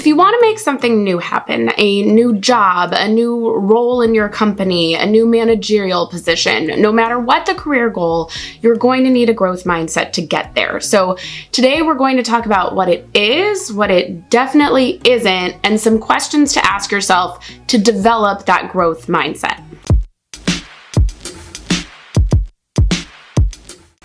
If you want to make something new happen, a new job, a new role in your company, a new managerial position, no matter what the career goal, you're going to need a growth mindset to get there. So today we're going to talk about what it is, what it definitely isn't, and some questions to ask yourself to develop that growth mindset.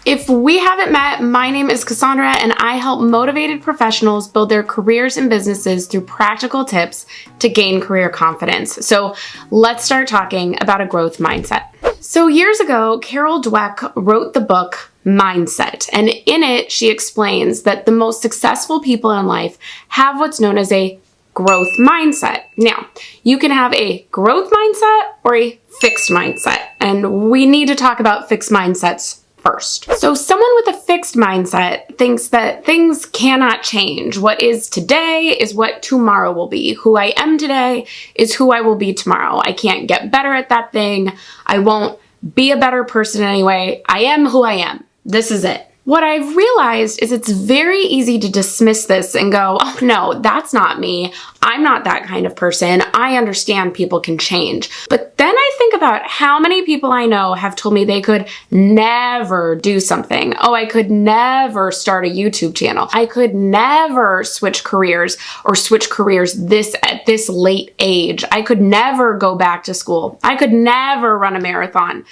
If we haven't met, my name is Cassandra and I help motivated professionals build their careers and businesses through practical tips to gain career confidence. So let's start talking about a growth mindset. So years ago, Carol Dweck wrote the book Mindset, and in it, she explains that the most successful people in life have what's known as a growth mindset. Now, you can have a growth mindset or a fixed mindset, and we need to talk about fixed mindsets first. So someone with a fixed mindset thinks that things cannot change. What is today is what tomorrow will be. Who I am today is who I will be tomorrow. I can't get better at that thing. I won't be a better person anyway. I am who I am. This is it. What I've realized is it's very easy to dismiss this and go, oh no, that's not me. I'm not that kind of person. I understand people can change. But then I think about how many people I know have told me they could never do something. Oh, I could never start a YouTube channel. I could never switch careers or switch careers at this late age. I could never go back to school. I could never run a marathon.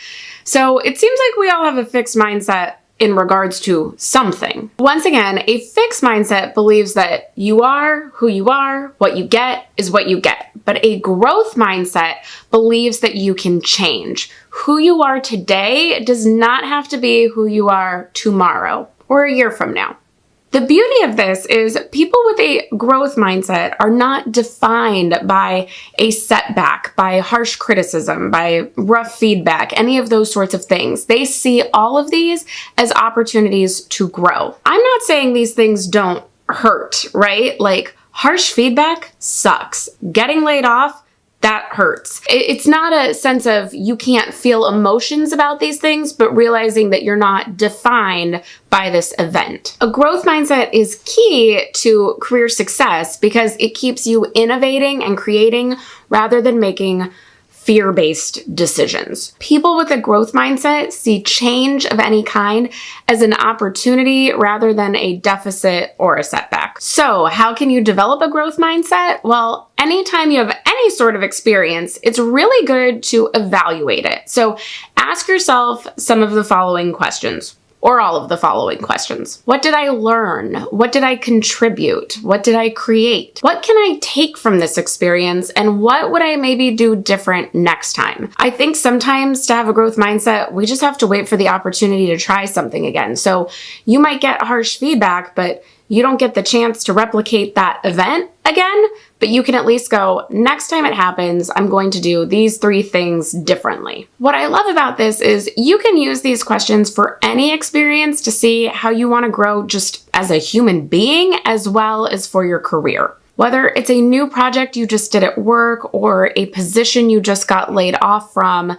So it seems like we all have a fixed mindset in regards to something. Once again, a fixed mindset believes that you are who you are, what you get is what you get. But a growth mindset believes that you can change. Who you are today does not have to be who you are tomorrow or a year from now. The beauty of this is people with a growth mindset are not defined by a setback, by harsh criticism, by rough feedback, any of those sorts of things. They see all of these as opportunities to grow. I'm not saying these things don't hurt, right? Like harsh feedback sucks. Getting laid off, that hurts. It's not a sense of you can't feel emotions about these things, but realizing that you're not defined by this event. A growth mindset is key to career success because it keeps you innovating and creating rather than making fear-based decisions. People with a growth mindset see change of any kind as an opportunity rather than a deficit or a setback. So how can you develop a growth mindset? Well, anytime you have any sort of experience, it's really good to evaluate it. So ask yourself some of the following questions. Or all of the following questions. What did I learn? What did I contribute? What did I create? What can I take from this experience? And what would I maybe do different next time? I think sometimes to have a growth mindset, we just have to wait for the opportunity to try something again. So you might get harsh feedback, but you don't get the chance to replicate that event again, but you can at least go, next time it happens, I'm going to do these 3 things differently. What I love about this is you can use these questions for any experience to see how you want to grow just as a human being as well as for your career. Whether it's a new project you just did at work or a position you just got laid off from,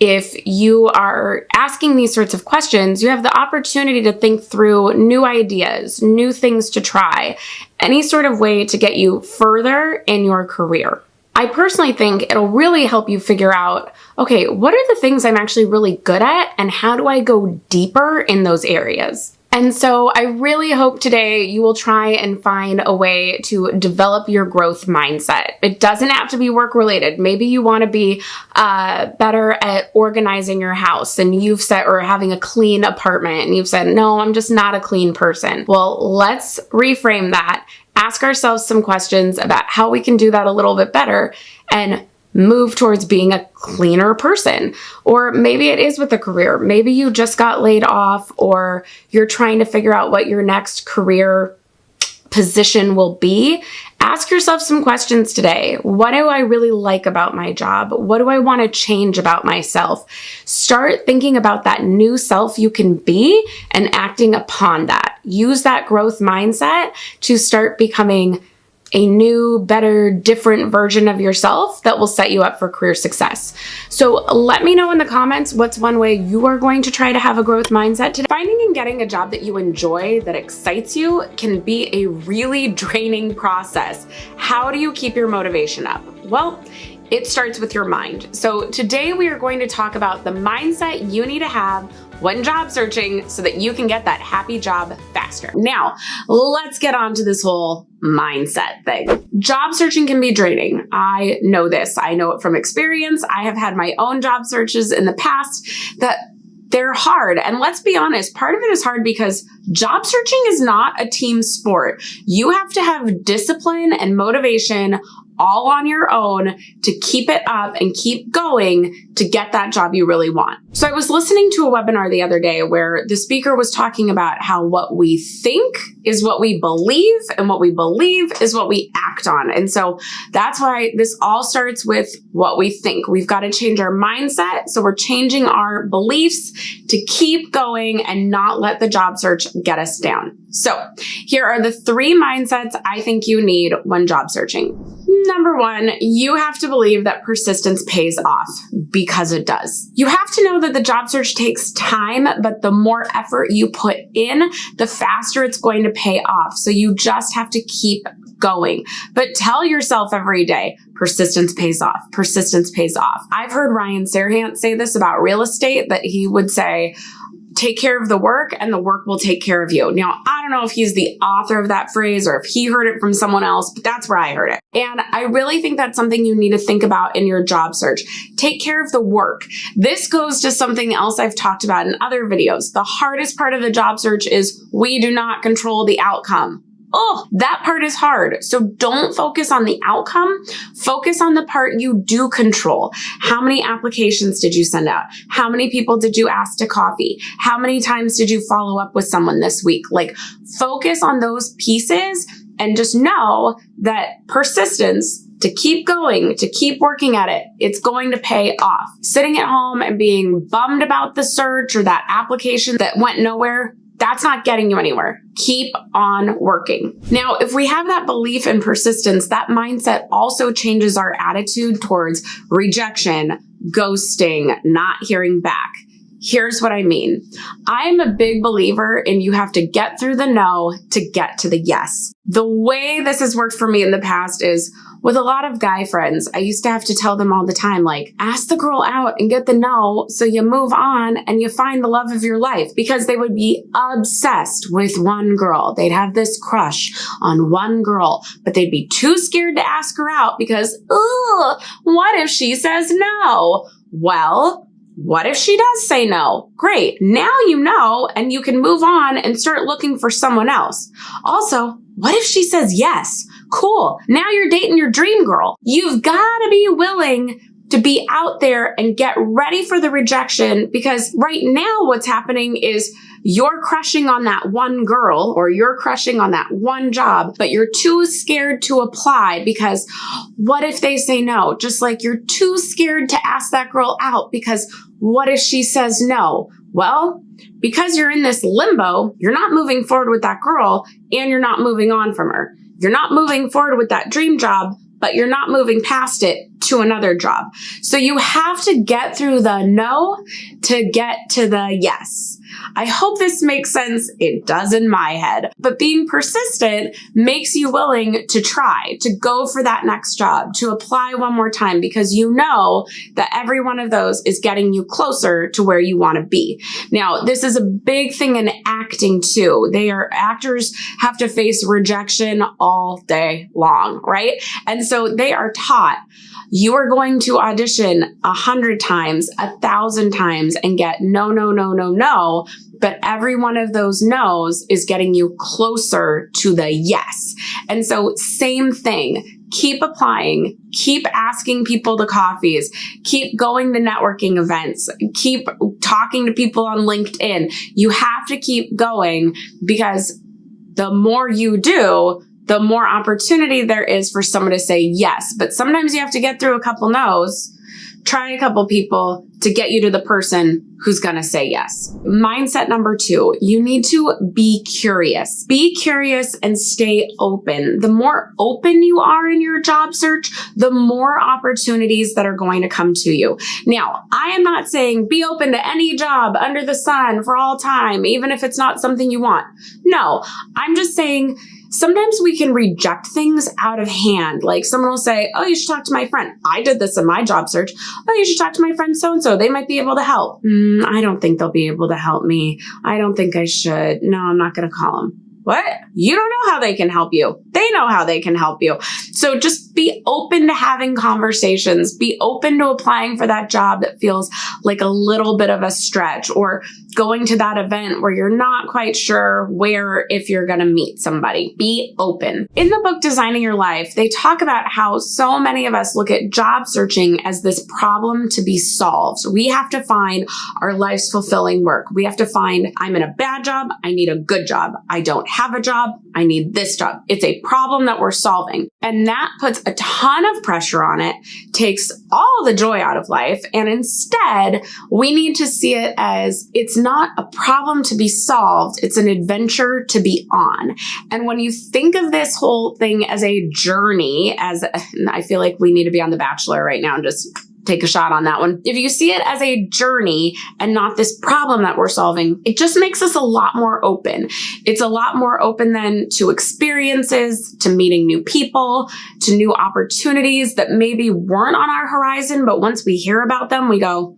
if you are asking these sorts of questions, you have the opportunity to think through new ideas, new things to try, any sort of way to get you further in your career. I personally think it'll really help you figure out, okay, what are the things I'm actually really good at and how do I go deeper in those areas? And so I really hope today you will try and find a way to develop your growth mindset. It doesn't have to be work related. Maybe you want to be better at organizing your house and you've said, or having a clean apartment and you've said, no, I'm just not a clean person. Well, let's reframe that. Ask ourselves some questions about how we can do that a little bit better and move towards being a cleaner person. Or maybe it is with a career. Maybe you just got laid off or you're trying to figure out what your next career position will be. Ask yourself some questions today. What do I really like about my job? What do I want to change about myself? Start thinking about that new self you can be and acting upon that. Use that growth mindset to start becoming a new, better, different version of yourself that will set you up for career success. So let me know in the comments what's one way you are going to try to have a growth mindset today. Finding and getting a job that you enjoy, that excites you, can be a really draining process. How do you keep your motivation up? Well, it starts with your mind. So today we are going to talk about the mindset you need to have when job searching so that you can get that happy job faster. Now, let's get on to this whole mindset thing. Job searching can be draining. I know this. I know it from experience. I have had my own job searches in the past that they're hard. And let's be honest, part of it is hard because job searching is not a team sport. You have to have discipline and motivation all on your own to keep it up and keep going to get that job you really want. So I was listening to a webinar the other day where the speaker was talking about how what we think is what we believe, and what we believe is what we act on. And so that's why this all starts with what we think. We've got to change our mindset. So we're changing our beliefs to keep going and not let the job search get us down. So here are the 3 mindsets I think you need when job searching. Number 1, you have to believe that persistence pays off, because it does. You have to know that the job search takes time, but the more effort you put in, the faster it's going to pay off. So you just have to keep going. But tell yourself every day, persistence pays off. Persistence pays off. I've heard Ryan Serhant say this about real estate, that he would say, take care of the work and the work will take care of you. Now, I don't know if he's the author of that phrase or if he heard it from someone else, but that's where I heard it. And I really think that's something you need to think about in your job search. Take care of the work. This goes to something else I've talked about in other videos. The hardest part of the job search is we do not control the outcome. Oh, that part is hard. So don't focus on the outcome. Focus on the part you do control. How many applications did you send out? How many people did you ask to coffee? How many times did you follow up with someone this week? Like, focus on those pieces and just know that persistence, to keep going, to keep working at it, it's going to pay off. Sitting at home and being bummed about the search or that application that went nowhere, that's not getting you anywhere. Keep on working. Now, if we have that belief in persistence, that mindset also changes our attitude towards rejection, ghosting, not hearing back. Here's what I mean. I'm a big believer in you have to get through the no to get to the yes. The way this has worked for me in the past is with a lot of guy friends, I used to have to tell them all the time, like, ask the girl out and get the no so you move on and you find the love of your life, because they would be obsessed with one girl. They'd have this crush on one girl, but they'd be too scared to ask her out because, what if she says no? Well, what if she does say no? Great. Now you know, and you can move on and start looking for someone else. Also, what if she says yes? Cool. Now you're dating your dream girl. You've got to be willing to be out there and get ready for the rejection, because right now what's happening is you're crushing on that one girl or you're crushing on that one job, but you're too scared to apply because what if they say no? Just like you're too scared to ask that girl out because what if she says no? Well, because you're in this limbo, you're not moving forward with that girl and you're not moving on from her. You're not moving forward with that dream job, but you're not moving past it to another job. So you have to get through the no to get to the yes. I hope this makes sense. It does in my head. But being persistent makes you willing to try, to go for that next job, to apply one more time, because you know that every one of those is getting you closer to where you want to be. Now, this is a big thing in acting too. Actors have to face rejection all day long, right? And so they are taught, you are going to audition 100 times, 1,000 times and get no, no, no, no, no. But every one of those no's is getting you closer to the yes. And so same thing. Keep applying, keep asking people to coffees, keep going to networking events, keep talking to people on LinkedIn. You have to keep going, because the more you do, the more opportunity there is for someone to say yes. But sometimes you have to get through a couple no's try a couple people to get you to the person who's going to say yes. Mindset number 2, you need to be curious. Be curious and stay open. The more open you are in your job search, the more opportunities that are going to come to you. Now, I am not saying be open to any job under the sun for all time, even if it's not something you want. No, I'm just saying sometimes we can reject things out of hand. Like someone will say, oh, you should talk to my friend. I did this in my job search. Oh, you should talk to my friend so-and-so. They might be able to help. I don't think they'll be able to help me. I don't think I should. No, I'm not going to call them. What? You don't know how they can help you. They know how they can help you. So just be open to having conversations. Be open to applying for that job that feels like a little bit of a stretch, or going to that event where you're not quite sure where, if you're going to meet somebody. Be open. In the book, Designing Your Life, they talk about how so many of us look at job searching as this problem to be solved. We have to find our life's fulfilling work. We have to find, I'm in a bad job. I need a good job. I don't have a job. I need this job. It's a problem that we're solving. And that puts a ton of pressure on it, takes all the joy out of life. And instead, we need to see it as it's not a problem to be solved. It's an adventure to be on. And when you think of this whole thing as a journey, I feel like we need to be on The Bachelor right now and just take a shot on that one. If you see it as a journey and not this problem that we're solving, it just makes us a lot more open. It's a lot more open then to experiences, to meeting new people, to new opportunities that maybe weren't on our horizon, but once we hear about them, we go,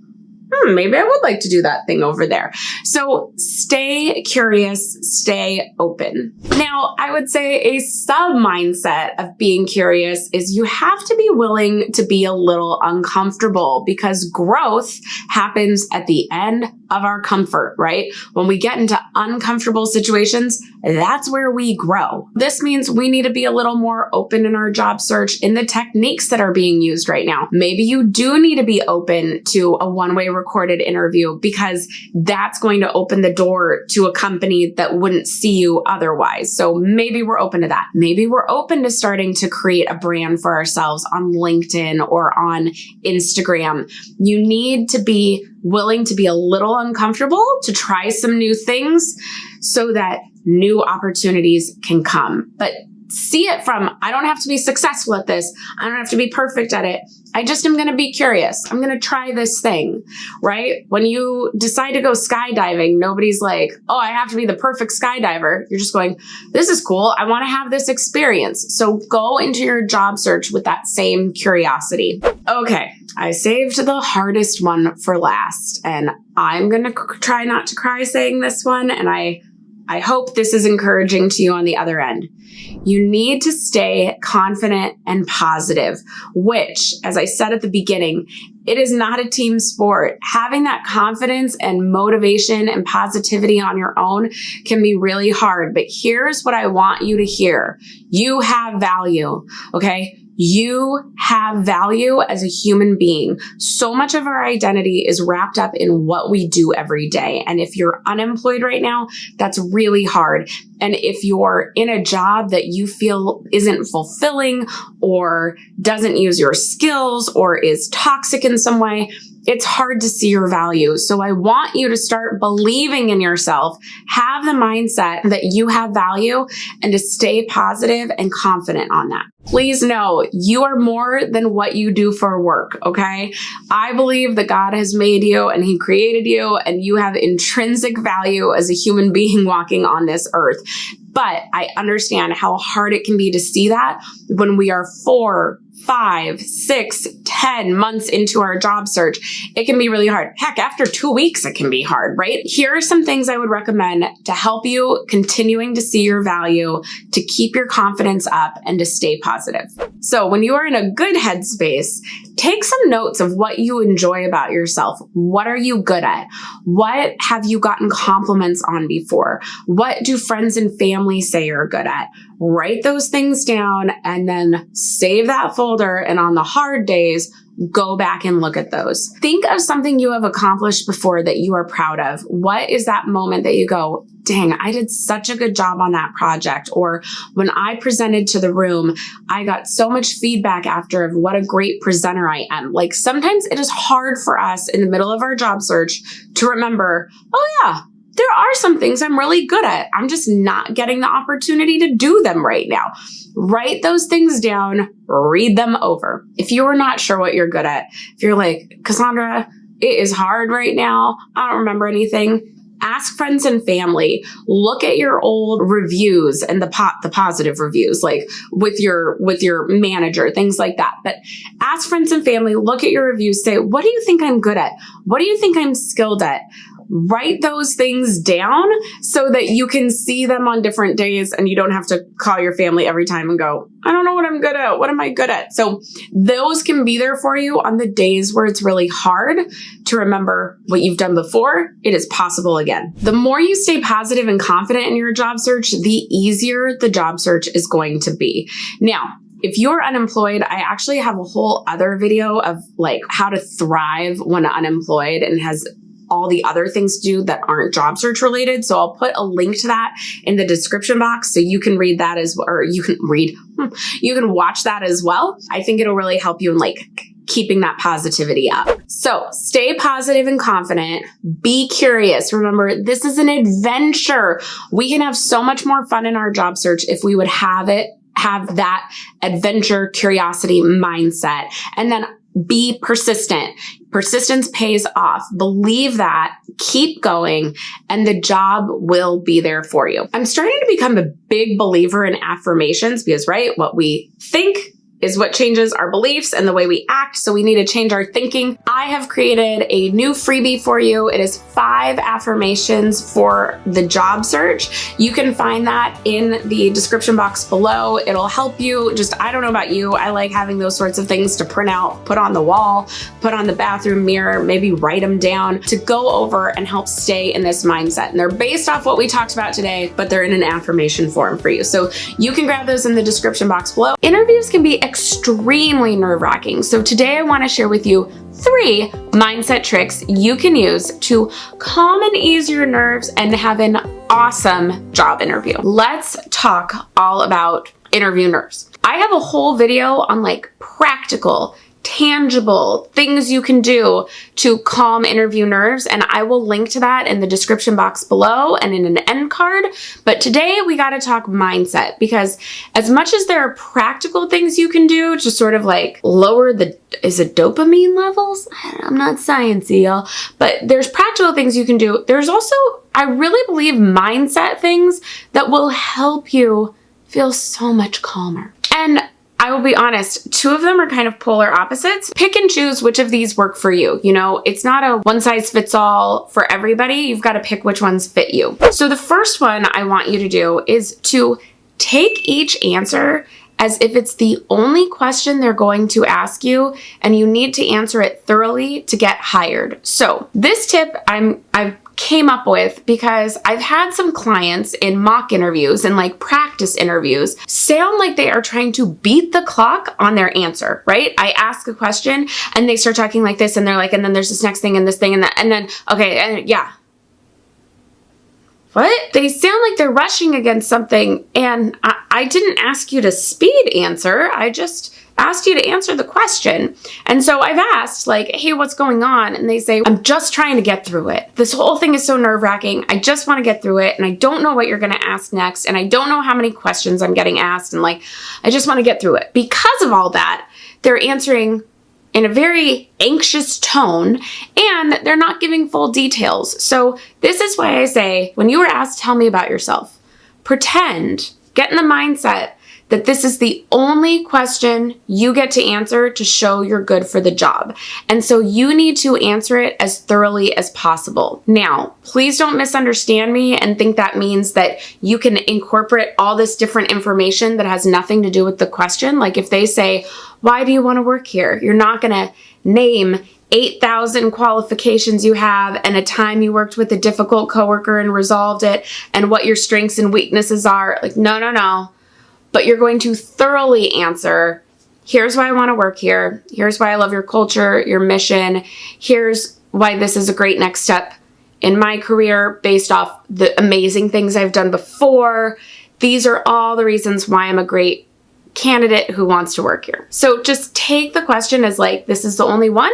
maybe I would like to do that thing over there. So stay curious, stay open. Now, I would say a sub-mindset of being curious is you have to be willing to be a little uncomfortable, because growth happens at the end of our comfort, right? When we get into uncomfortable situations, that's where we grow. This means we need to be a little more open in our job search in the techniques that are being used right now. Maybe you do need to be open to a one-way recorded interview, because that's going to open the door to a company that wouldn't see you otherwise. So maybe we're open to that. Maybe we're open to starting to create a brand for ourselves on LinkedIn or on Instagram. You need to be willing to be a little uncomfortable, to try some new things so that new opportunities can come. But see it from, I don't have to be successful at this. I don't have to be perfect at it. I just am going to be curious. I'm going to try this thing, right? When you decide to go skydiving, nobody's like, oh, I have to be the perfect skydiver. You're just going, this is cool. I want to have this experience. So go into your job search with that same curiosity. Okay, I saved the hardest one for last, and I'm going to try not to cry saying this one, and I hope this is encouraging to you on the other end. You need to stay confident and positive, which, as I said at the beginning, it is not a team sport. Having that confidence and motivation and positivity on your own can be really hard. But here's what I want you to hear. You have value, okay? You have value as a human being. So much of our identity is wrapped up in what we do every day. And if you're unemployed right now, that's really hard. And if you're in a job that you feel isn't fulfilling or doesn't use your skills or is toxic in some way, it's hard to see your value. So I want you to start believing in yourself, have the mindset that you have value, and to stay positive and confident on that. Please know you are more than what you do for work, okay? I believe that God has made you and He created you, and you have intrinsic value as a human being walking on this earth. But I understand how hard it can be to see that when we are 4, 5, 6, 10 months into our job search. It can be really hard. Heck, after 2 weeks, it can be hard, right? Here are some things I would recommend to help you continuing to see your value, to keep your confidence up, and to stay positive. So when you are in a good headspace, take some notes of what you enjoy about yourself. What are you good at? What have you gotten compliments on before? What do friends and family say you're good at? write those things down and then save that folder. And on the hard days, go back and look at those. Think of something you have accomplished before that you are proud of. What is that moment that you go, dang, I did such a good job on that project? Or when I presented to the room, I got so much feedback after of what a great presenter I am. Like sometimes it is hard for us in the middle of our job search to remember, oh yeah, there are some things I'm really good at. I'm just not getting the opportunity to do them right now. Write those things down, read them over. If you are not sure what you're good at, if you're like, Cassandra, it is hard right now, I don't remember anything, ask friends and family. Look at your old reviews and the positive reviews, like with your manager, things like that. But ask friends and family, look at your reviews, say, what do you think I'm good at? What do you think I'm skilled at? Write those things down so that you can see them on different days and you don't have to call your family every time and go, I don't know what I'm good at. What am I good at? So those can be there for you on the days where it's really hard to remember what you've done before. It is possible again. The more you stay positive and confident in your job search, the easier the job search is going to be. Now, if you're unemployed, I actually have a whole other video of like how to thrive when unemployed and has all the other things to do that aren't job search related. So I'll put a link to that in the description box so you can read that as well, or you can watch that as well. I think it'll really help you in like keeping that positivity up. So stay positive and confident. Be curious. Remember, this is an adventure. We can have so much more fun in our job search if we would have that adventure, curiosity mindset. And then be persistent. Persistence pays off. Believe that, keep going, and the job will be there for you. I'm starting to become a big believer in affirmations because, right, what we think is what changes our beliefs and the way we act. So we need to change our thinking. I have created a new freebie for you. It is 5 affirmations for the job search. You can find that in the description box below. It'll help you. Just, I don't know about you, I like having those sorts of things to print out, put on the wall, put on the bathroom mirror, maybe write them down to go over and help stay in this mindset. And they're based off what we talked about today, but they're in an affirmation form for you. So you can grab those in the description box below. Interviews can be extremely nerve-wracking. So today I want to share with you 3 mindset tricks you can use to calm and ease your nerves and have an awesome job interview. Let's talk all about interview nerves. I have a whole video on like practical, tangible things you can do to calm interview nerves, and I will link to that in the description box below and in an end card. But today we got to talk mindset, because as much as there are practical things you can do to sort of like lower is it dopamine levels? I'm not sciencey, y'all, but there's practical things you can do. There's also, I really believe, mindset things that will help you feel so much calmer. And I will be honest, 2 of them are kind of polar opposites. Pick and choose which of these work for you. You know, it's not a one size fits all for everybody. You've got to pick which ones fit you. So the first one I want you to do is to take each answer as if it's the only question they're going to ask you, and you need to answer it thoroughly to get hired. So this tip I've came up with because I've had some clients in mock interviews and like practice interviews sound like they are trying to beat the clock on their answer, right? I ask a question and they start talking like this, and they're like, and then there's this next thing and this thing and that, and then, okay, and yeah. What? They sound like they're rushing against something, and I didn't ask you to speed answer. I just asked you to answer the question. And so I've asked like, hey, what's going on? And they say, I'm just trying to get through it. This whole thing is so nerve-wracking. I just want to get through it. And I don't know what you're going to ask next. And I don't know how many questions I'm getting asked. And like, I just want to get through it. Because of all that, they're answering in a very anxious tone, and they're not giving full details. So this is why I say, when you are asked, tell me about yourself, pretend, get in the mindset that this is the only question you get to answer to show you're good for the job. And so you need to answer it as thoroughly as possible. Now, please don't misunderstand me and think that means that you can incorporate all this different information that has nothing to do with the question. Like if they say, why do you want to work here? You're not going to name 8,000 qualifications you have and a time you worked with a difficult coworker and resolved it and what your strengths and weaknesses are. Like, no. but you're going to thoroughly answer, here's why I want to work here. Here's why I love your culture, your mission. Here's why this is a great next step in my career based off the amazing things I've done before. These are all the reasons why I'm a great candidate who wants to work here. So just take the question as like, this is the only one,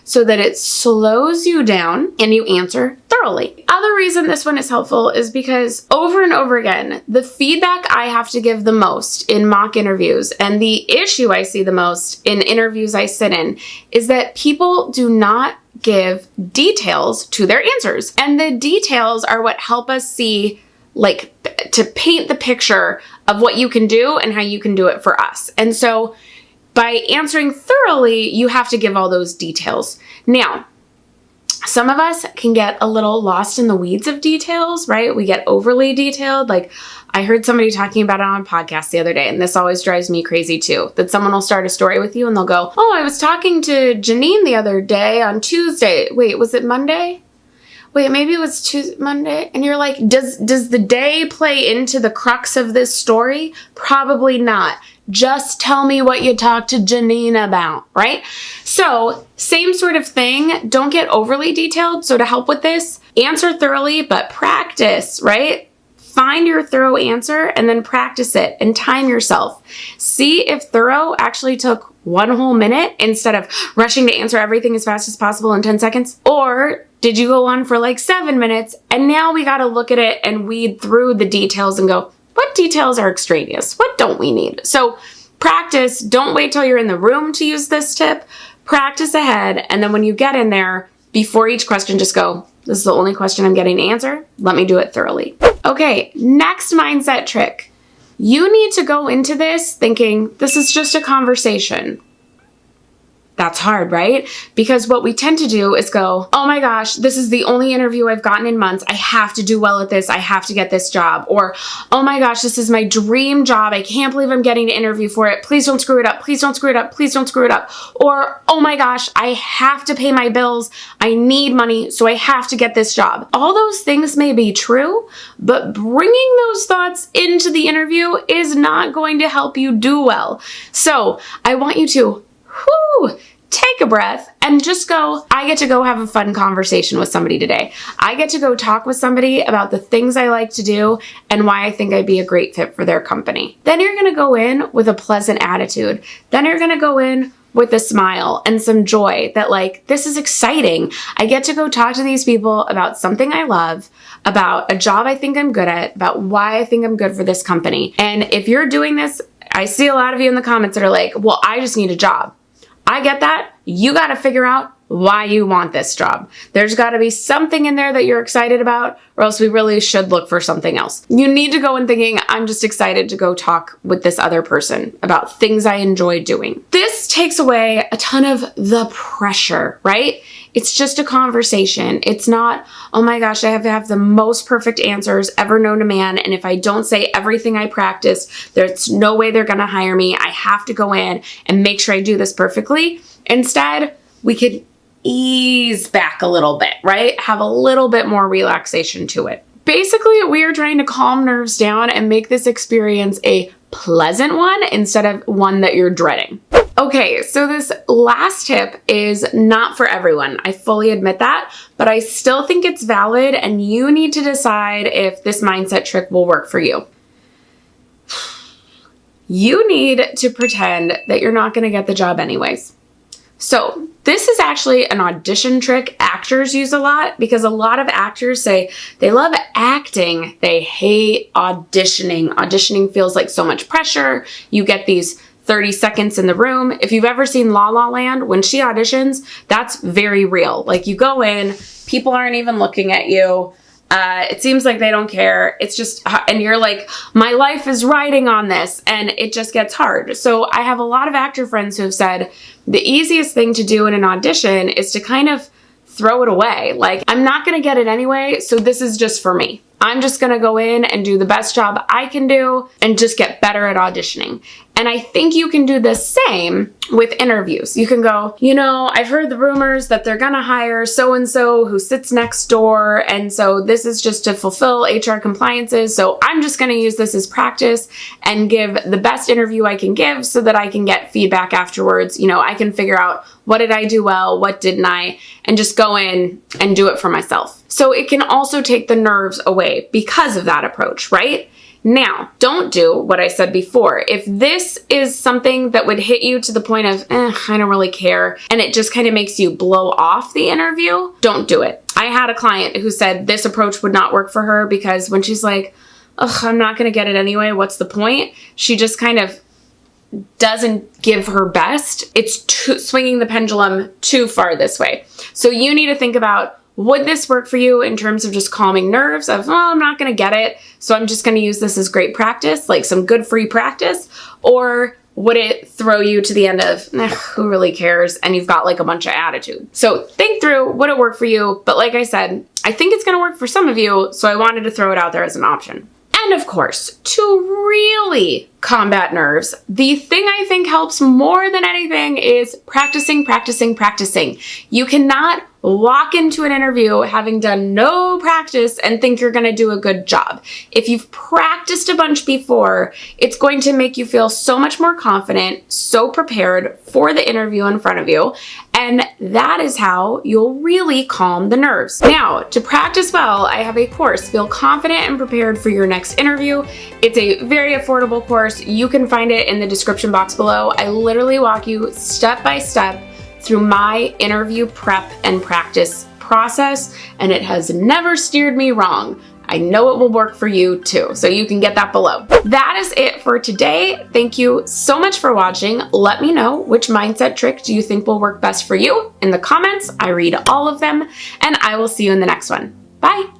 so that it slows you down and you answer thoroughly. Other reason this one is helpful is because over and over again, the feedback I have to give the most in mock interviews and the issue I see the most in interviews I sit in is that people do not give details to their answers. And the details are what help us see, like, to paint the picture of what you can do and how you can do it for us. And so by answering thoroughly, you have to give all those details. Now, some of us can get a little lost in the weeds of details, right? We get overly detailed. Like, I heard somebody talking about it on a podcast the other day, and this always drives me crazy too, that someone will start a story with you and they'll go, oh, I was talking to Janine the other day on Tuesday. Wait, was it Monday? Wait, maybe it was Monday. And you're like, does the day play into the crux of this story? Probably not. Just tell me what you talked to Janine about, right? So same sort of thing. Don't get overly detailed. So to help with this, answer thoroughly, but practice, right? Find your thorough answer and then practice it and time yourself. See if thorough actually took 1 whole minute instead of rushing to answer everything as fast as possible in 10 seconds. Or did you go on for like 7 minutes and now we got to look at it and weed through the details and go, what details are extraneous? What don't we need? So practice. Don't wait till you're in the room to use this tip. Practice ahead. And then when you get in there, before each question, just go, this is the only question I'm getting to answer. Let me do it thoroughly. Okay, next mindset trick. You need to go into this thinking this is just a conversation. That's hard, right? Because what we tend to do is go, oh my gosh, this is the only interview I've gotten in months. I have to do well at this. I have to get this job. Or, oh my gosh, this is my dream job. I can't believe I'm getting to interview for it. Please don't screw it up. Please don't screw it up. Please don't screw it up. Or, oh my gosh, I have to pay my bills. I need money, so I have to get this job. All those things may be true, but bringing those thoughts into the interview is not going to help you do well. So I want you to take a breath and just go, I get to go have a fun conversation with somebody today. I get to go talk with somebody about the things I like to do and why I think I'd be a great fit for their company. Then you're going to go in with a pleasant attitude. Then you're going to go in with a smile and some joy that, like, this is exciting. I get to go talk to these people about something I love, about a job I think I'm good at, about why I think I'm good for this company. And if you're doing this, I see a lot of you in the comments that are like, well, I just need a job. I get that. You got to figure out why you want this job. There's got to be something in there that you're excited about, or else we really should look for something else. You need to go in thinking, I'm just excited to go talk with this other person about things I enjoy doing. This takes away a ton of the pressure, right? It's just a conversation. It's not, oh my gosh, I have to have the most perfect answers ever known to man. And if I don't say everything I practice, there's no way they're going to hire me. I have to go in and make sure I do this perfectly. Instead, we could ease back a little bit, right? Have a little bit more relaxation to it. Basically, we are trying to calm nerves down and make this experience a pleasant one instead of one that you're dreading. Okay, so this last tip is not for everyone. I fully admit that, but I still think it's valid and you need to decide if this mindset trick will work for you. You need to pretend that you're not going to get the job anyways. So this is actually an audition trick actors use a lot, because a lot of actors say they love acting, they hate auditioning. Auditioning feels like so much pressure. You get these 30 seconds in the room. If you've ever seen La La Land, when she auditions, that's very real. Like, you go in, people aren't even looking at you. It seems like they don't care. It's just, and you're like, my life is riding on this, and it just gets hard. So I have a lot of actor friends who have said the easiest thing to do in an audition is to kind of throw it away. Like, I'm not going to get it anyway, so this is just for me. I'm just gonna go in and do the best job I can do and just get better at auditioning. And I think you can do the same with interviews. You can go, you know, I've heard the rumors that they're gonna hire so-and-so who sits next door, and so this is just to fulfill HR compliances, so I'm just gonna use this as practice and give the best interview I can give so that I can get feedback afterwards. You know, I can figure out what did I do well, what didn't I, and just go in and do it for myself. So it can also take the nerves away because of that approach, right? Now, don't do what I said before. If this is something that would hit you to the point of, I don't really care, and it just kind of makes you blow off the interview, don't do it. I had a client who said this approach would not work for her because when she's like, ugh, I'm not gonna get it anyway, what's the point? She just kind of doesn't give her best. It's swinging the pendulum too far this way. So you need to think about, would this work for you in terms of just calming nerves of, oh, I'm not going to get it, so I'm just going to use this as great practice, like some good free practice? Or would it throw you to the end of, who really cares, and you've got like a bunch of attitude? So think through, would it work for you? But like I said, I think it's going to work for some of you, so I wanted to throw it out there as an option. And of course, to really combat nerves, the thing I think helps more than anything is practicing, practicing, practicing. You cannot walk into an interview having done no practice and think you're gonna do a good job. If you've practiced a bunch before, it's going to make you feel so much more confident, so prepared for the interview in front of you, and that is how you'll really calm the nerves. Now, to practice well, I have a course, Feel Confident and Prepared for Your Next Interview. It's a very affordable course. You can find it in the description box below. I literally walk you step by step through my interview prep and practice process, and it has never steered me wrong. I know it will work for you too, so you can get that below. That is it for today. Thank you so much for watching. Let me know which mindset trick do you think will work best for you in the comments. I read all of them, and I will see you in the next one. Bye.